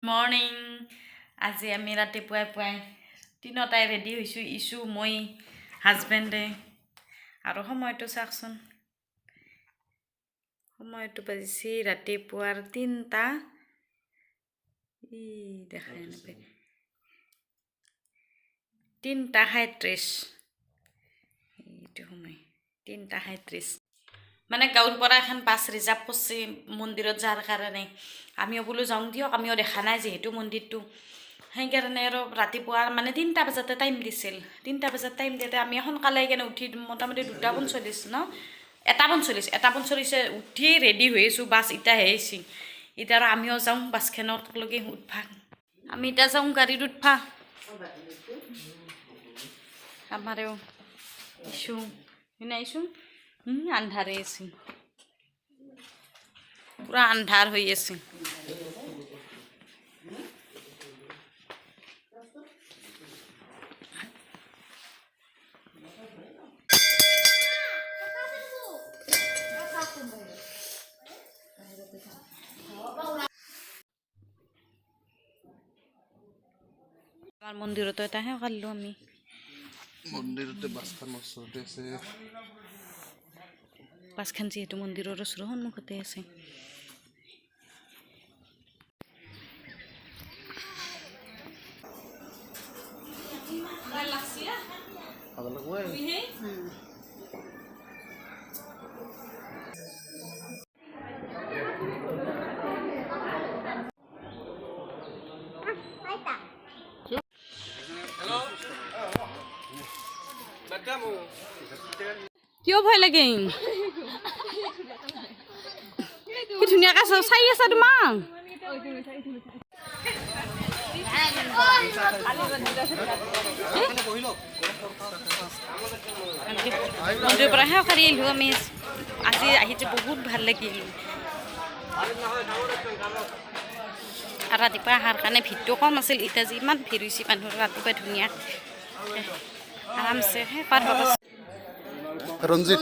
Morning আজি আমি ৰাতিপুৱাই পুৱাই তিনিটাই ৰেডি হৈছোঁ ইছু মই হাজবেণ্ডে আৰু সময়টো চাওকচোন সময়টো বাজিছে ৰাতিপুৱাৰ 3টা দেখাই নাপায় 3:37 এইটো সময় 3:37 মানে গাঁৱৰ পৰা এখন বাছ ৰিজাৰ্ভ কৰিছে মন্দিৰত যোৱাৰ কাৰণে আমিও বোলো যাওঁ দিয়ক আমিও দেখা নাই যিহেতু মন্দিৰটো সেইকাৰণে আৰু ৰাতিপুৱা মানে 3টা বজাতে টাইম দিছিল 3টা বজাত টাইম দিওঁতে আমি সোনকালে কেনে উঠি মোটামুটি 2:40 ন 1:40 উঠি ৰেডি হৈ আছোঁ বাছ ইটাহে আহিছে এতিয়া আৰু আমিও যাওঁ বাছখনত লগে উঠবা আমি এতিয়া যাওঁ গাড়ীত উঠবা আমাৰেও ইছু শুনাইছোঁ আন্ধাৰে আছে পুৰা আন্ধাৰ হৈ আছে আমাৰ মন্দিৰতো এটাহে কাঢ়িলোঁ আমি মন্দিৰতে বাছখন ওচৰতে আছে বাছখন যিহেতু মন্দিৰৰ ওচৰৰ সন্মুখতে আছে কিয় ভয় লাগে কি ধুনীয়াকৈ চাই আছা তোমাক মন্দিৰৰ পৰা সেৱা কৰি আহিলোঁ আমি আজি আহিছে বহুত ভাল লাগিল আৰু ৰাতিপুৱা অহাৰ কাৰণে ভিৰটো কম আছিল এতিয়া যে ইমান ভিৰ হৈছে মানুহৰ ৰাতিপুৱা ধুনীয়া আৰামছে পাৰ হ'ব ৰঞ্জিত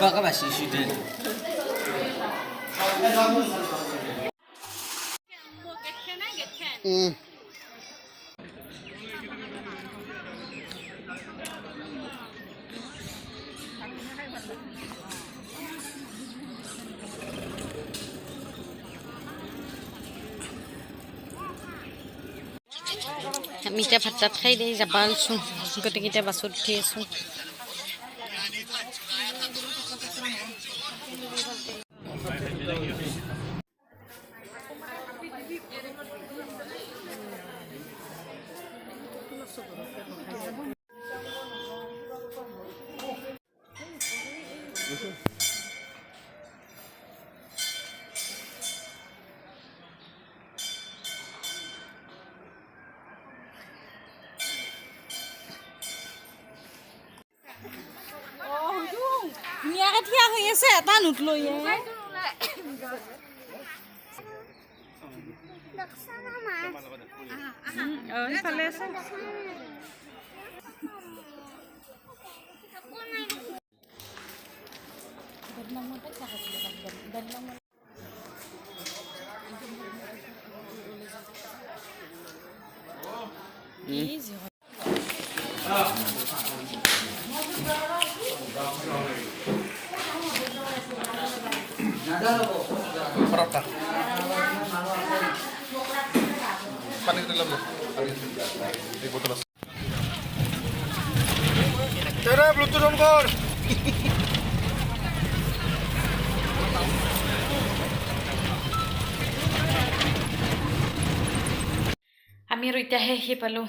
Baka masih sudah. আমি এতিয়া ভাত তাত খাই দি যাব আছোঁ গোটেইকেইটা বাছত উঠি আছোঁ ধুনীয়াকৈ থিয়া হৈ আছে এটা নোট লৈ ফালে আছে Perata. Panik dalam. Di botol. तेरा ब्लूटूथ ऑन कर আমি আৰু এতিয়াহে আহি পালোঁ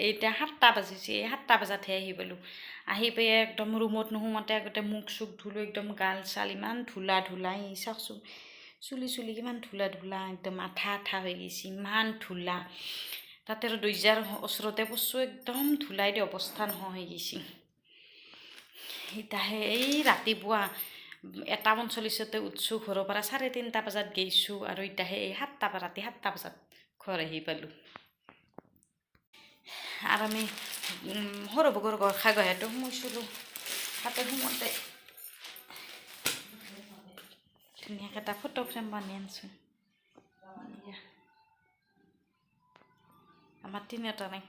এতিয়া 7টা বাজিছে 7টা বজাতহে আহি পালোঁ আহি পাই একদম ৰুমত নোসোমাওঁতে আগতে মুখ চুখ ধুলোঁ একদম গাল চাল ইমান ধূলা ধূলা এই চাওকচোন চুলি কিমান ধূলা ধূলা একদম আঠা আঠা হৈ গৈছে ইমান ধূলা তাতে আৰু দৰ্জাৰ ওচৰতে পৰছোঁ একদম ধূলাই দি অৱস্থা নোহোৱা হৈ গৈছে এতিয়াহে এই ৰাতিপুৱা 1:40 উঠছোঁ ঘৰৰ পৰা 3:30 বজাত গৈছোঁ আৰু এতিয়াহে এই ৰাতি 7টা বজাত ঘৰ আহি পালোঁ আৰু আমি সৰু বগৰ গৰখা গয়াটো সোমাইছিলোঁ তাতে সোমাওঁতে ধুনীয়াকৈ এটা ফটো ফ্ৰেম বনাই আনিছোঁ আমাৰ তিনিওটা নাই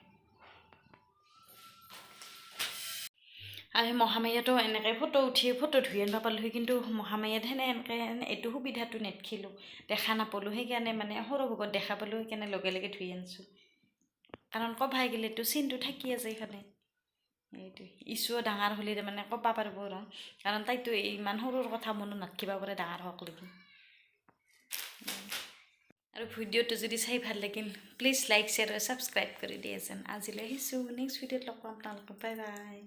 আৰু মহামায়াতো এনেকৈ ফটো ধুই আনিব পালোঁ কিন্তু মহামায়াত এনেকৈ এইটো সুবিধাটো নেদেখিলোঁ দেখা নাপালোঁ সেইকাৰণে মানে সৰু বগত দেখা পালোঁ সেইকাৰণে লগে ধুই আনিছোঁ কাৰণ কবাই গ'লেতো চিনটো থাকিয়ে যায় সদায় এইটো ইছুও ডাঙৰ হ'লে তাৰমানে ক'ব পাৰিব আৰু কাৰণ তাইতো ইমান সৰুৰ কথা মনত নাথাকিব পাৰে ডাঙৰ হওক লাগি আৰু ভিডিঅ'টো যদি চাই ভাল লাগিল প্লিজ লাইক শ্বেয়াৰ আৰু ছাবস্ক্ৰাইব কৰি দিয়ে যেন আজিলৈ আহিছোঁ নেক্সট ভিডিঅ'ত লগ পাম আপোনালোকক বাই বাই